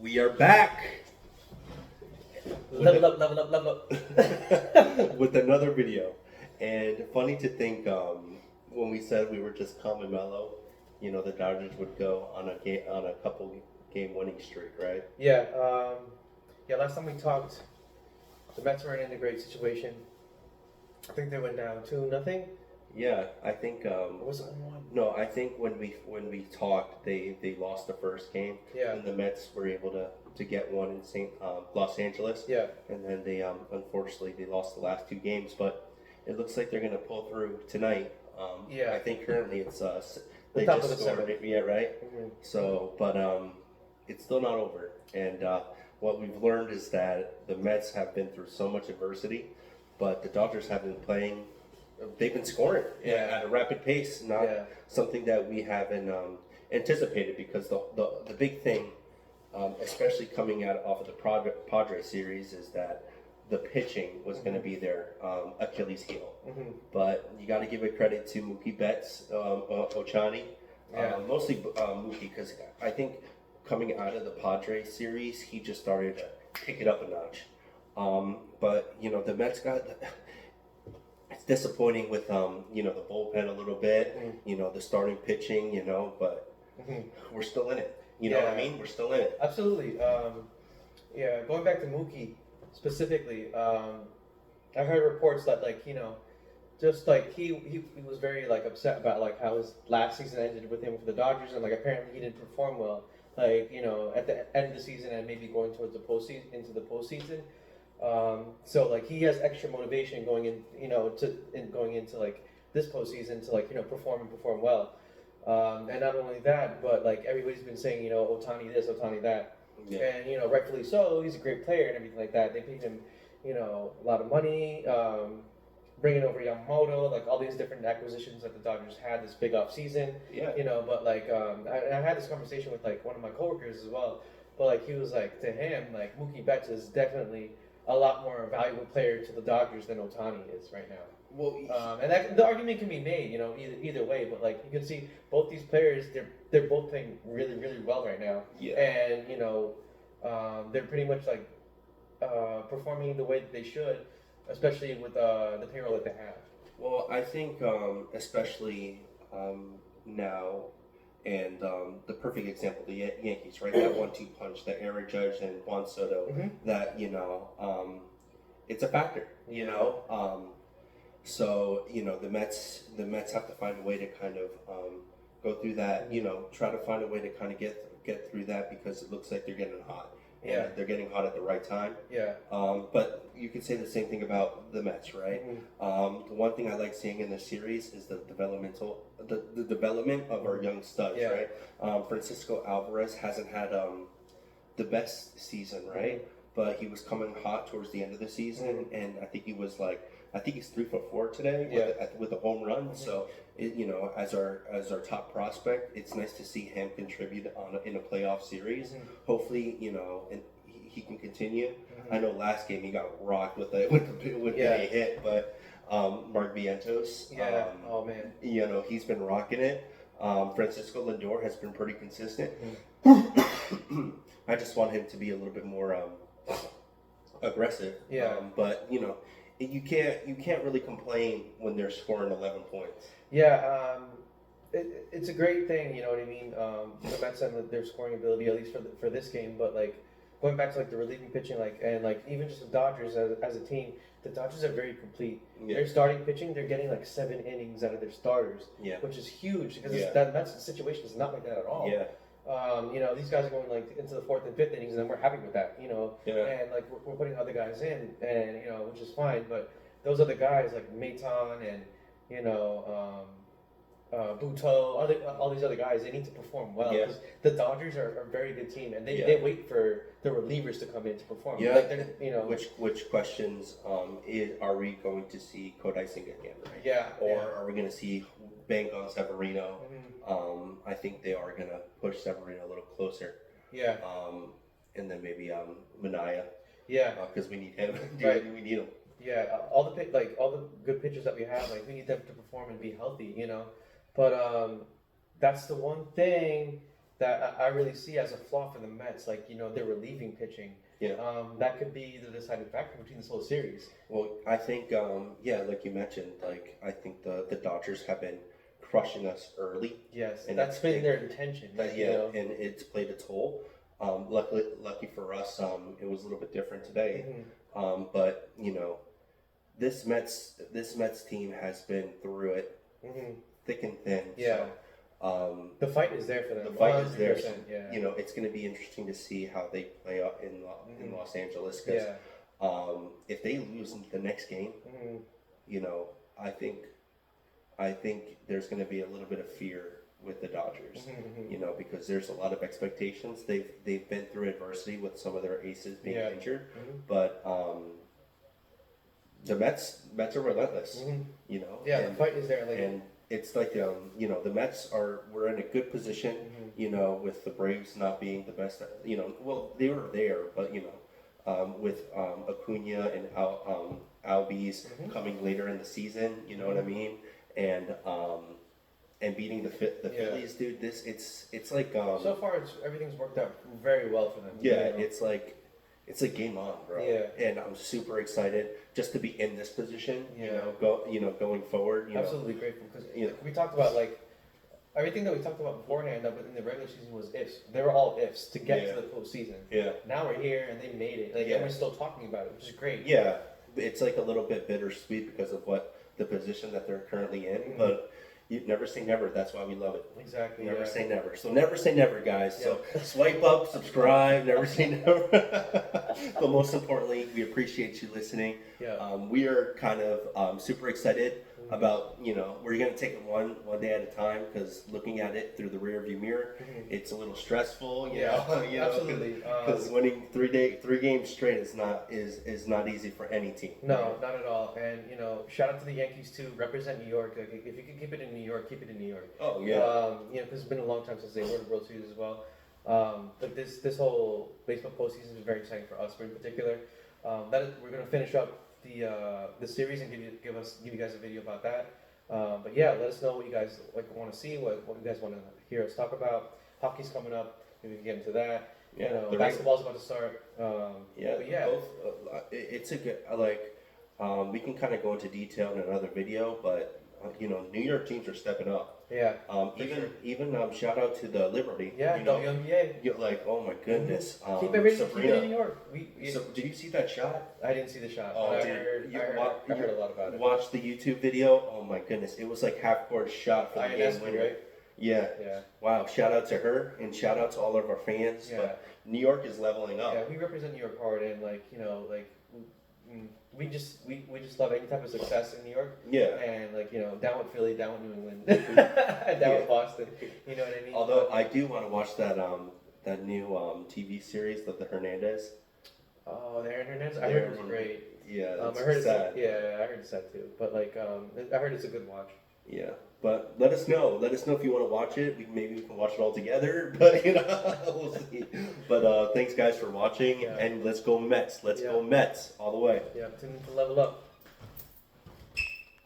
We are back Level up. with another video. And funny to think, when we said we were just calm and mellow, the Dodgers would go on a couple game winning streak, right? Yeah, last time we talked, the Mets were in a great situation. I think they went down 2-0. Yeah, I think. Or was it 1-1? No, I think when we talked, they lost the first game. Yeah. And the Mets were able to get one in Los Angeles. Yeah. And then they unfortunately they lost the last two games, but it looks like they're going to pull through tonight. Yeah. I think currently it's The they top just of the scored. seventh. Yeah, right. Mm-hmm. So, but it's still not over. And what we've learned is that the Mets have been through so much adversity, but the Dodgers have been playing. They've been scoring at a rapid pace, not something that we haven't anticipated. Because the big thing, especially coming off of the Padres series, is that the pitching was going to be their Achilles heel. Mm-hmm. But you got to give it credit to Mookie Betts, Ohtani, mostly Mookie, because I think coming out of the Padres series, he just started to pick it up a notch. But the Mets got. It's disappointing with the bullpen a little bit, the starting pitching, but we're still in it. You know what I mean? We're still in it. Absolutely. Going back to Mookie specifically, I heard reports that just like he was very upset about how his last season ended with him for the Dodgers, and apparently he didn't perform well. At the end of the season and maybe going towards the postseason, into the postseason. So he has extra motivation going in, going into this postseason to perform well. And not only that, but everybody's been saying, Ohtani this, Ohtani that, and rightfully so. He's a great player and everything like that. They paid him, a lot of money, bringing over Yamamoto, all these different acquisitions that the Dodgers had this big off season. Yeah. But I had this conversation with one of my coworkers as well. But he was to him, Mookie Betts is definitely a lot more valuable player to the Dodgers than Ohtani is right now. Well, and the argument can be made, either way. But you can see both these players, they're both playing really, really well right now. Yeah. And they're pretty much performing the way that they should, especially with the payroll that they have. Well, I think especially now. And the perfect example, the Yankees, right? That 1-2 punch, that Aaron Judge and Juan Soto, that it's a factor, So the Mets have to find a way to kind of go through that, try to find a way to kind of get through that, because it looks like they're getting hot. Yeah, they're getting hot at the right time. Yeah. But you could say the same thing about the Mets, right? The one thing I like seeing in this series is the development of our young studs, right? Francisco Alvarez hasn't had the best season, right? But he was coming hot towards the end of the season, and I think he was he's 3 for 4 today with a home run. So as our top prospect, it's nice to see him contribute in a playoff series. Hopefully, and he can continue. I know last game he got rocked with a hit, but Mark Vientos, oh man, he's been rocking it. Francisco Lindor has been pretty consistent. I just want him to be a little bit more aggressive. But you can't really complain when they're scoring 11 points. Yeah, it's a great thing, you know what I mean. The Mets and their scoring ability, at least for this game. But going back to the relieving pitching, and even just the Dodgers as a team, the Dodgers are very complete. Their starting pitching, they're getting 7 innings out of their starters, which is huge, because that Mets situation is not like that at all. These guys are going into the 4th and 5th innings, and then we're happy with that. And we're putting other guys in, and which is fine. But those other guys like Maton and Buto, all these other guys, they need to perform well, because the Dodgers are a very good team, and they wait for the relievers to come in to perform. Which questions are we going to see Kodai Senga again? Right? Or are we going to see Bang on Severino? I think they are going to push Severino a little closer. And then maybe Minaya. Because we need him. We need him. All the good pitchers that we have, we need them to perform and be healthy. But that's the one thing that I really see as a flaw for the Mets. Like, they're relieving pitching. Yeah. That could be the deciding factor between this whole series. Well, I think, like you mentioned, like I think the Dodgers have been crushing us early. Yes, and that's been their intention. And it's played a toll. Lucky for us, it was a little bit different today. But this Mets team has been through it, thick and thin. Yeah. So, the fight is there for them. The fight is there. Yeah. It's going to be interesting to see how they play out in Los Angeles. Because if they lose the next game, I think there's going to be a little bit of fear with the Dodgers. Because there's a lot of expectations. They've been through adversity with some of their aces being injured, but the Mets are relentless. Yeah, the fight is there. And it's like the Mets we're in a good position. With the Braves not being the best. Well, they were there, but with Acuna and Albies coming later in the season. You know what I mean? And beating the Phillies, dude. It's like so far everything's worked out very well for them. Yeah, it's like game on, bro. Yeah. And I'm super excited just to be in this position. Yeah. Going forward. Absolutely grateful because we talked about everything that we talked about beforehand in the regular season was ifs. They were all ifs to get to the postseason. Yeah. Now we're here and they made it. And we're still talking about it, which is great. Yeah. It's like a little bit bittersweet because of the position that they're currently in, but you never say never. That's why we love it. Exactly. Never say never. So never say never, guys. Yeah. So swipe up, subscribe, never say never. But most importantly, we appreciate you listening. Yeah. We are kind of super excited about, we're going to take it one day at a time because looking at it through the rear view mirror, it's a little stressful. Absolutely. Because winning three games straight is not easy for any team. No, not at all. And shout out to the Yankees too. Represent New York. If you can keep it in New York, keep it in New York. Oh yeah. Because it's been a long time since they won the World Series as well. But this whole baseball postseason is very exciting for us, in particular. We're gonna finish up the series and give you guys a video about that. But yeah, let us know what you guys want to see, what you guys want to hear us talk about. Hockey's coming up. Maybe we can get into that. Yeah, basketball's about to start. Both. It's a good we can kind of go into detail in another video, but New York teams are stepping up. Yeah. Even shout out to the Liberty. Yeah, WNBA. You're like, oh my goodness. Keep it in New York. So did you see that shot? I didn't see the shot. Oh, I heard a lot about it. Watch the YouTube video. Oh my goodness, it was like half court shot for the game winner. Right? Yeah. Wow. Shout out to her and shout out to all of our fans. Yeah. But New York is leveling up. Yeah, we represent New York hard and we just love any type of success in New York. Yeah. And down with Philly, down with New England, down with Boston. You know what I mean? Although I do want to watch that new TV series of the Hernandez. Oh, the Aaron Hernandez. I heard it was great. Yeah. I heard sad. I heard it's sad too. But I heard it's a good watch. Yeah. But let us know. Let us know if you want to watch it. Maybe we can watch it all together. But we'll see. But thanks guys for watching, and let's go Mets. Let's go Mets all the way. Yeah, to level up.